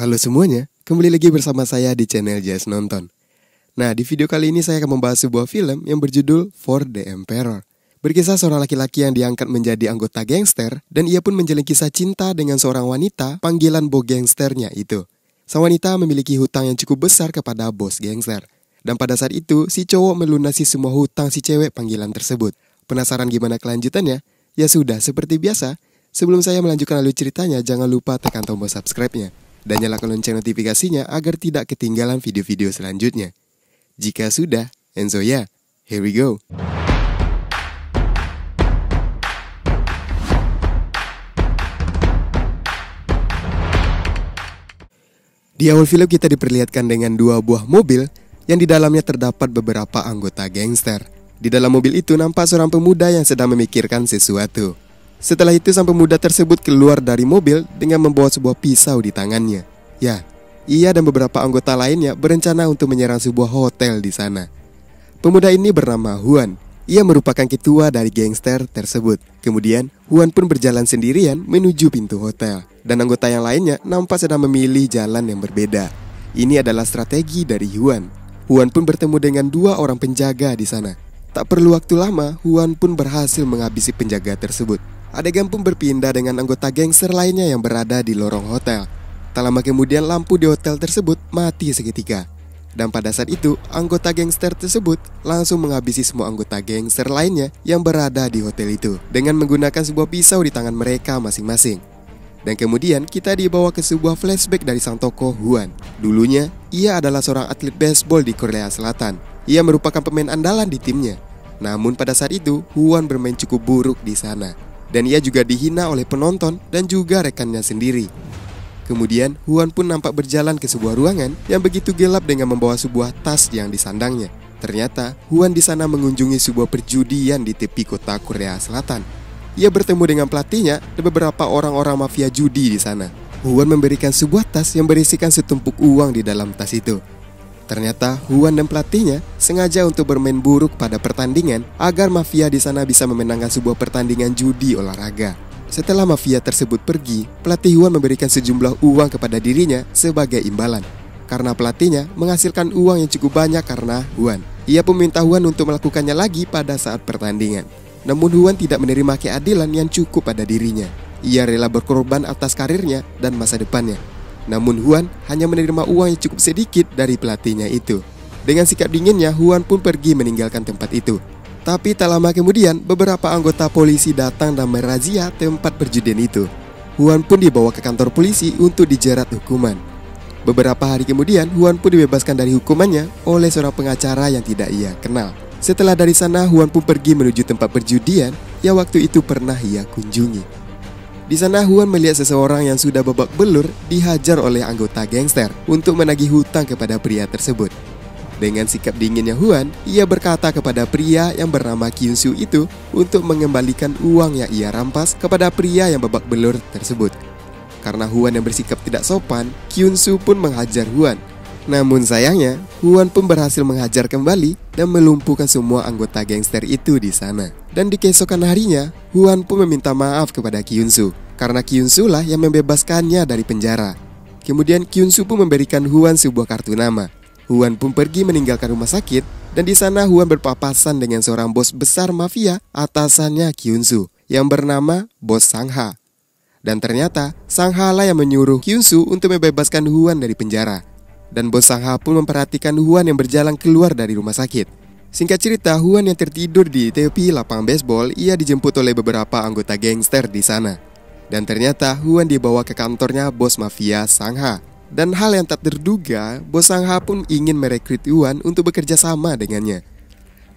Halo semuanya, kembali lagi bersama saya di channel Jazz Nonton. Nah, di video kali ini saya akan membahas sebuah film yang berjudul For the Emperor. Berkisah seorang laki-laki yang diangkat menjadi anggota gangster, dan ia pun menjalin kisah cinta dengan seorang wanita panggilan bos gangsternya itu. Sang wanita memiliki hutang yang cukup besar kepada bos gangster. Dan pada saat itu, si cowok melunasi semua hutang si cewek panggilan tersebut. Penasaran gimana kelanjutannya? Ya sudah, seperti biasa, sebelum saya melanjutkan alur ceritanya, jangan lupa tekan tombol subscribe-nya. Dan nyalakan lonceng notifikasinya agar tidak ketinggalan video-video selanjutnya. Jika sudah, and so yeah, here we go. Di awal film kita diperlihatkan dengan dua buah mobil yang di dalamnya terdapat beberapa anggota gangster. Di dalam mobil itu nampak seorang pemuda yang sedang memikirkan sesuatu. Setelah itu sang pemuda tersebut keluar dari mobil dengan membawa sebuah pisau di tangannya. Ya, ia dan beberapa anggota lainnya berencana untuk menyerang sebuah hotel di sana. Pemuda ini bernama Juan. Ia merupakan ketua dari gangster tersebut. Kemudian, Juan pun berjalan sendirian menuju pintu hotel. Dan anggota yang lainnya nampak sedang memilih jalan yang berbeda. Ini adalah strategi dari Juan. Juan pun bertemu dengan dua orang penjaga di sana. Tak perlu waktu lama, Juan pun berhasil menghabisi penjaga tersebut. Adegan pun berpindah dengan anggota gangster lainnya yang berada di lorong hotel. Tak lama kemudian lampu di hotel tersebut mati seketika. Dan pada saat itu, anggota gangster tersebut langsung menghabisi semua anggota gangster lainnya yang berada di hotel itu dengan menggunakan sebuah pisau di tangan mereka masing-masing. Dan kemudian kita dibawa ke sebuah flashback dari sang tokoh Juan. Dulunya, ia adalah seorang atlet baseball di Korea Selatan. Ia merupakan pemain andalan di timnya. Namun pada saat itu, Juan bermain cukup buruk di sana. Dan ia juga dihina oleh penonton dan juga rekannya sendiri. Kemudian, Juan pun nampak berjalan ke sebuah ruangan yang begitu gelap dengan membawa sebuah tas yang disandangnya. Ternyata, Juan di sana mengunjungi sebuah perjudian di tepi kota Korea Selatan. Ia bertemu dengan pelatihnya dan beberapa orang-orang mafia judi di sana. Juan memberikan sebuah tas yang berisikan setumpuk uang di dalam tas itu. Ternyata, Juan dan pelatihnya sengaja untuk bermain buruk pada pertandingan agar mafia di sana bisa memenangkan sebuah pertandingan judi olahraga. Setelah mafia tersebut pergi, pelatih Juan memberikan sejumlah uang kepada dirinya sebagai imbalan. Karena pelatihnya menghasilkan uang yang cukup banyak karena Juan. Ia pun meminta Juan untuk melakukannya lagi pada saat pertandingan. Namun Juan tidak menerima keadilan yang cukup pada dirinya. Ia rela berkorban atas karirnya dan masa depannya. Namun Juan hanya menerima uang yang cukup sedikit dari pelatihnya itu. Dengan sikap dinginnya, Juan pun pergi meninggalkan tempat itu. Tapi tak lama kemudian, beberapa anggota polisi datang dan merazia tempat perjudian itu. Juan pun dibawa ke kantor polisi untuk dijerat hukuman. Beberapa hari kemudian, Juan pun dibebaskan dari hukumannya oleh seorang pengacara yang tidak ia kenal. Setelah dari sana, Juan pun pergi menuju tempat perjudian yang waktu itu pernah ia kunjungi. Di sana, Juan melihat seseorang yang sudah babak belur dihajar oleh anggota gangster untuk menagih hutang kepada pria tersebut. Dengan sikap dinginnya Juan, ia berkata kepada pria yang bernama Kyun-soo itu untuk mengembalikan uang yang ia rampas kepada pria yang babak belur tersebut. Karena Juan yang bersikap tidak sopan, Kyun-soo pun menghajar Juan. Namun sayangnya, Juan pun berhasil menghajar kembali dan melumpuhkan semua anggota gangster itu di sana. Dan di keesokan harinya, Juan pun meminta maaf kepada Kyun-soo karena Kyun-soo lah yang membebaskannya dari penjara. Kemudian Kyun-soo pun memberikan Juan sebuah kartu nama. Juan pun pergi meninggalkan rumah sakit, dan di sana Juan berpapasan dengan seorang bos besar mafia atasannya Kyun-soo yang bernama Bos Sang-ha. Dan ternyata Sang-ha lah yang menyuruh Kyun-soo untuk membebaskan Juan dari penjara. Dan Bos Sang-ha pun memperhatikan Juan yang berjalan keluar dari rumah sakit. Singkat cerita, Juan yang tertidur di tepi lapangan baseball, ia dijemput oleh beberapa anggota gangster di sana. Dan ternyata Juan dibawa ke kantornya bos mafia Sang-ha. Dan hal yang tak terduga, Bos Sang-ha pun ingin merekrut Juan untuk bekerja sama dengannya.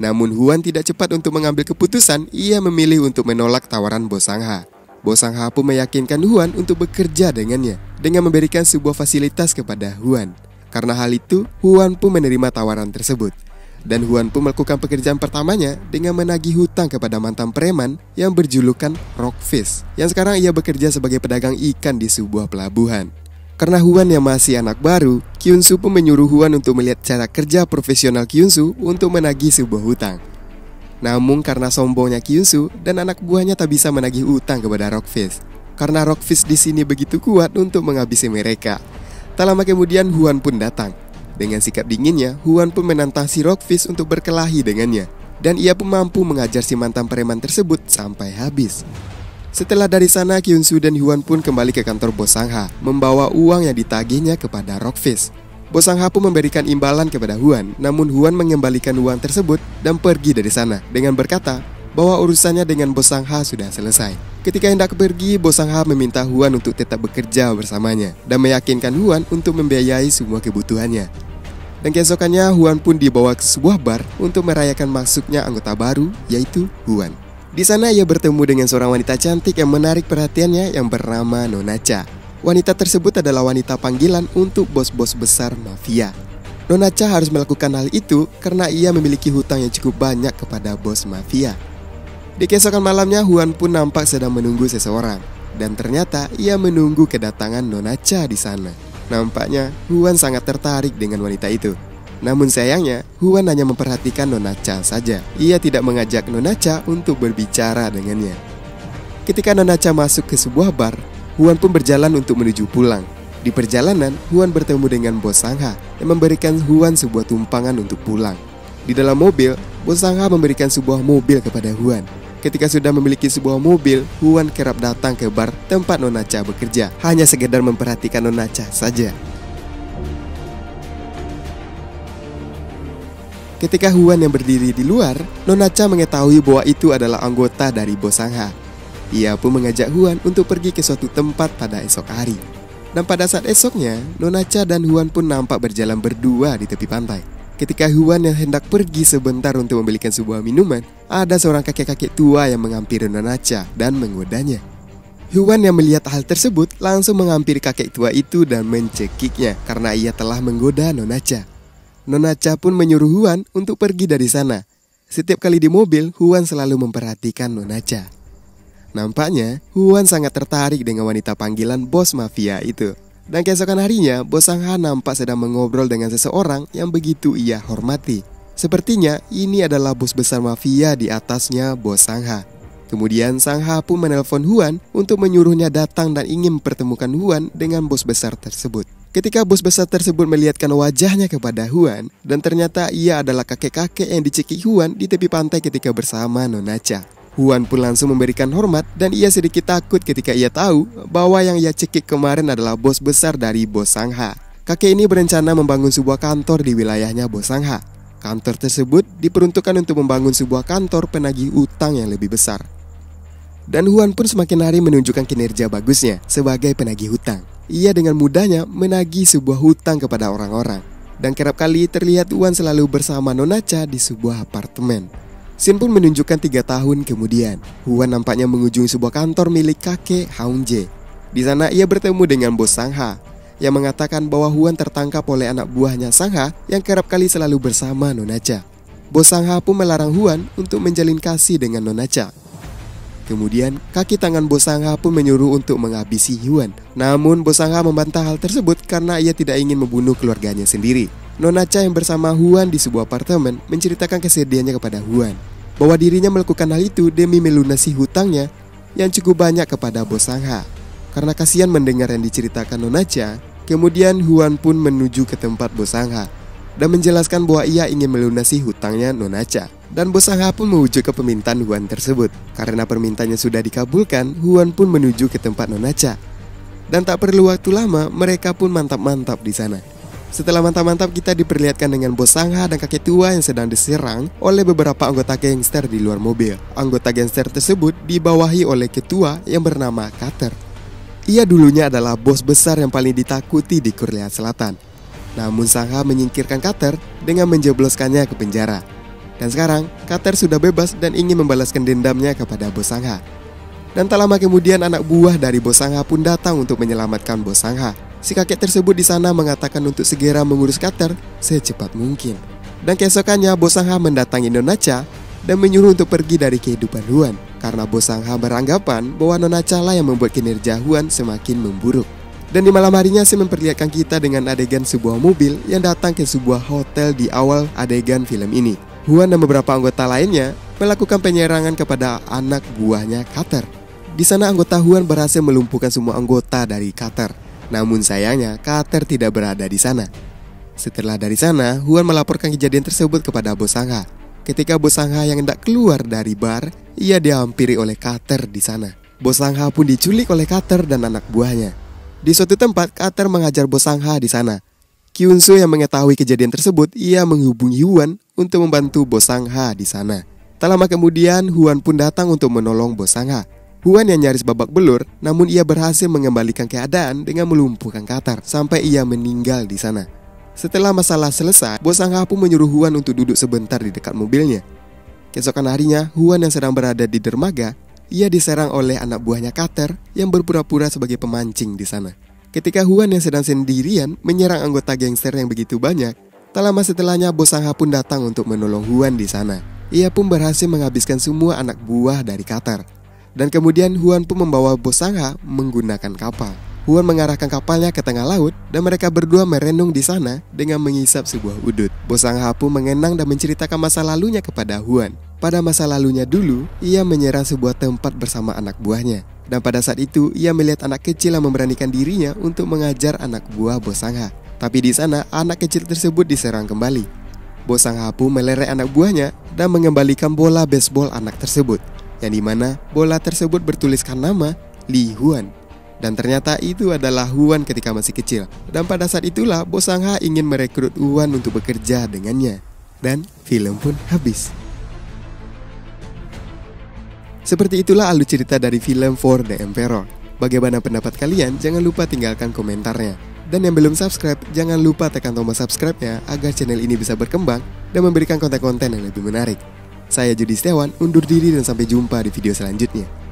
Namun Juan tidak cepat untuk mengambil keputusan, ia memilih untuk menolak tawaran Bos Sang-ha. Bos Sang-ha pun meyakinkan Juan untuk bekerja dengannya dengan memberikan sebuah fasilitas kepada Juan. Karena hal itu, Juan pun menerima tawaran tersebut. Dan Juan pun melakukan pekerjaan pertamanya dengan menagih hutang kepada mantan preman yang berjulukan Rockfish, yang sekarang ia bekerja sebagai pedagang ikan di sebuah pelabuhan. Karena Juan yang masih anak baru, Kyun-soo pun menyuruh Juan untuk melihat cara kerja profesional Kyun-soo untuk menagih sebuah hutang. Namun karena sombongnya Kyun-soo dan anak buahnya tak bisa menagih hutang kepada Rockfish. Karena Rockfish di sini begitu kuat untuk menghabisi mereka. Tak lama kemudian Huan pun datang. Dengan sikap dinginnya, Huan pun menantang si Rockfish untuk berkelahi dengannya. Dan ia pun mampu mengajar si mantan preman tersebut sampai habis. Setelah dari sana, Kyunsu dan Huan pun kembali ke kantor bos Sangha, membawa uang yang ditagihnya kepada Rockfish. Bos Sangha pun memberikan imbalan kepada Huan, namun Huan mengembalikan uang tersebut dan pergi dari sana dengan berkata bahwa urusannya dengan bos Sangha sudah selesai. Ketika hendak pergi, bos Sangha meminta Huan untuk tetap bekerja bersamanya dan meyakinkan Huan untuk membiayai semua kebutuhannya. Dan keesokannya Huan pun dibawa ke sebuah bar untuk merayakan masuknya anggota baru, yaitu Huan. Di sana ia bertemu dengan seorang wanita cantik yang menarik perhatiannya yang bernama Nona Cha. Wanita tersebut adalah wanita panggilan untuk bos-bos besar mafia. Nona Cha harus melakukan hal itu karena ia memiliki hutang yang cukup banyak kepada bos mafia. Di keesokan malamnya, Huan pun nampak sedang menunggu seseorang. Dan ternyata ia menunggu kedatangan Nona Cha di sana. Nampaknya Huan sangat tertarik dengan wanita itu. Namun sayangnya, Huan hanya memperhatikan Nona Cha saja. Ia tidak mengajak Nona Cha untuk berbicara dengannya. Ketika Nona Cha masuk ke sebuah bar, Huan pun berjalan untuk menuju pulang. Di perjalanan, Huan bertemu dengan bos Sangha yang memberikan Huan sebuah tumpangan untuk pulang. Di dalam mobil, bos Sangha memberikan sebuah mobil kepada Huan. Ketika sudah memiliki sebuah mobil, Huan kerap datang ke bar tempat Nona Cha bekerja, hanya sekedar memperhatikan Nona Cha saja. Ketika Huan yang berdiri di luar, Nona Cha mengetahui bahwa itu adalah anggota dari bos Sangha. Ia pun mengajak Huan untuk pergi ke suatu tempat pada esok hari. Dan pada saat esoknya, Nona Cha dan Huan pun nampak berjalan berdua di tepi pantai. Ketika Huan yang hendak pergi sebentar untuk membelikan sebuah minuman, ada seorang kakek-kakek tua yang menghampiri Nona Cha dan menggodanya. Huan yang melihat hal tersebut langsung menghampiri kakek tua itu dan mencekiknya karena ia telah menggoda Nona Cha. Nona Cha pun menyuruh Huan untuk pergi dari sana. Setiap kali di mobil, Huan selalu memperhatikan Nona Cha. Nampaknya, Huan sangat tertarik dengan wanita panggilan bos mafia itu. Dan keesokan harinya, bos Sangha nampak sedang mengobrol dengan seseorang yang begitu ia hormati. Sepertinya, ini adalah bos besar mafia di atasnya bos Sangha. Kemudian, Sangha pun menelpon Huan untuk menyuruhnya datang dan ingin mempertemukan Huan dengan bos besar tersebut. Ketika bos besar tersebut melihatkan wajahnya kepada Huan, dan ternyata ia adalah kakek-kakek yang dicekik Huan di tepi pantai ketika bersama Nona Cha. Huan pun langsung memberikan hormat dan ia sedikit takut ketika ia tahu bahwa yang ia cekik kemarin adalah bos besar dari bos Sangha. Kakek ini berencana membangun sebuah kantor di wilayahnya bos Sangha. Kantor tersebut diperuntukkan untuk membangun sebuah kantor penagih utang yang lebih besar. Dan Huan pun semakin hari menunjukkan kinerja bagusnya sebagai penagih hutang. Ia dengan mudahnya menagih sebuah hutang kepada orang-orang. Dan kerap kali terlihat Huan selalu bersama Nona Cha di sebuah apartemen. Scene pun menunjukkan 3 tahun kemudian, Huan nampaknya mengunjungi sebuah kantor milik kakek Haunje. Di sana ia bertemu dengan bos Sangha yang mengatakan bahwa Huan tertangkap oleh anak buahnya Sangha yang kerap kali selalu bersama Nona Cha. Bos Sangha pun melarang Huan untuk menjalin kasih dengan Nona Cha. Kemudian, kaki tangan bos Sangha pun menyuruh untuk menghabisi Huan. Namun, bos Sangha membantah hal tersebut karena ia tidak ingin membunuh keluarganya sendiri. Nona Cha yang bersama Huan di sebuah apartemen menceritakan kesedihannya kepada Huan bahwa dirinya melakukan hal itu demi melunasi hutangnya yang cukup banyak kepada bos Sangha. Karena kasihan mendengar yang diceritakan Nona Cha, kemudian Huan pun menuju ke tempat bos Sangha dan menjelaskan bahwa ia ingin melunasi hutangnya Nona Cha. Dan bos Sangha pun mewujud ke permintaan Huan tersebut. Karena permintaannya sudah dikabulkan, Huan pun menuju ke tempat Nona Cha. Dan tak perlu waktu lama, mereka pun mantap-mantap di sana. Setelah mantap-mantap, kita diperlihatkan dengan bos Sangha dan kakek tua yang sedang diserang oleh beberapa anggota gangster di luar mobil. Anggota gangster tersebut dibawahi oleh ketua yang bernama Carter. Ia dulunya adalah bos besar yang paling ditakuti di Korea Selatan. Namun Sangha menyingkirkan Carter dengan menjebloskannya ke penjara. Dan sekarang, Carter sudah bebas dan ingin membalaskan dendamnya kepada bos Sangha. Dan tak lama kemudian anak buah dari bos Sangha pun datang untuk menyelamatkan bos Sangha. Si kakek tersebut di sana mengatakan untuk segera mengurus Carter secepat mungkin. Dan keesokannya bos Sangha mendatangi Nona Cha dan menyuruh untuk pergi dari kehidupan Huan. Karena bos Sangha beranggapan bahwa Nona Cha lah yang membuat kinerja Huan semakin memburuk. Dan di malam harinya si memperlihatkan kita dengan adegan sebuah mobil yang datang ke sebuah hotel di awal adegan film ini. Huan dan beberapa anggota lainnya melakukan penyerangan kepada anak buahnya Carter. Di sana anggota Huan berhasil melumpuhkan semua anggota dari Carter. Namun sayangnya, Carter tidak berada di sana. Setelah dari sana, Huan melaporkan kejadian tersebut kepada bos Sangha. Ketika bos Sangha yang hendak keluar dari bar, ia dihampiri oleh Carter di sana. Bos Sangha pun diculik oleh Carter dan anak buahnya. Di suatu tempat, Carter mengajar bos Sangha di sana. Kyunso yang mengetahui kejadian tersebut, ia menghubungi Huan untuk membantu bos Sangha di sana. Tak lama kemudian, Huan pun datang untuk menolong bos Sangha. Huan yang nyaris babak belur, namun ia berhasil mengembalikan keadaan dengan melumpuhkan Carter sampai ia meninggal di sana. Setelah masalah selesai, bos Sangha pun menyuruh Huan untuk duduk sebentar di dekat mobilnya. Keesokan harinya, Huan yang sedang berada di dermaga, ia diserang oleh anak buahnya Carter yang berpura-pura sebagai pemancing di sana. Ketika Huan yang sedang sendirian menyerang anggota gangster yang begitu banyak, tak lama setelahnya bos Sangha pun datang untuk menolong Huan di sana. Ia pun berhasil menghabiskan semua anak buah dari Carter. Dan kemudian Huan pun membawa bos Sangha menggunakan kapal. Huan mengarahkan kapalnya ke tengah laut dan mereka berdua merenung di sana dengan mengisap sebuah udut. Bos Sangha pun mengenang dan menceritakan masa lalunya kepada Huan. Pada masa lalunya dulu, ia menyerang sebuah tempat bersama anak buahnya. Dan pada saat itu, ia melihat anak kecil yang memberanikan dirinya untuk mengajar anak buah bos Sangha. Tapi di sana, anak kecil tersebut diserang kembali. Bos Sangha pun melerek anak buahnya dan mengembalikan bola baseball anak tersebut, yang dimana bola tersebut bertuliskan nama Li Huan. Dan ternyata itu adalah Huan ketika masih kecil. Dan pada saat itulah bos Sangha ingin merekrut Huan untuk bekerja dengannya. Dan film pun habis. Seperti itulah alur cerita dari film For the Emperor. Bagaimana pendapat kalian? Jangan lupa tinggalkan komentarnya. Dan yang belum subscribe, jangan lupa tekan tombol subscribe-nya agar channel ini bisa berkembang dan memberikan konten-konten yang lebih menarik. Saya Judi Setiawan, undur diri dan sampai jumpa di video selanjutnya.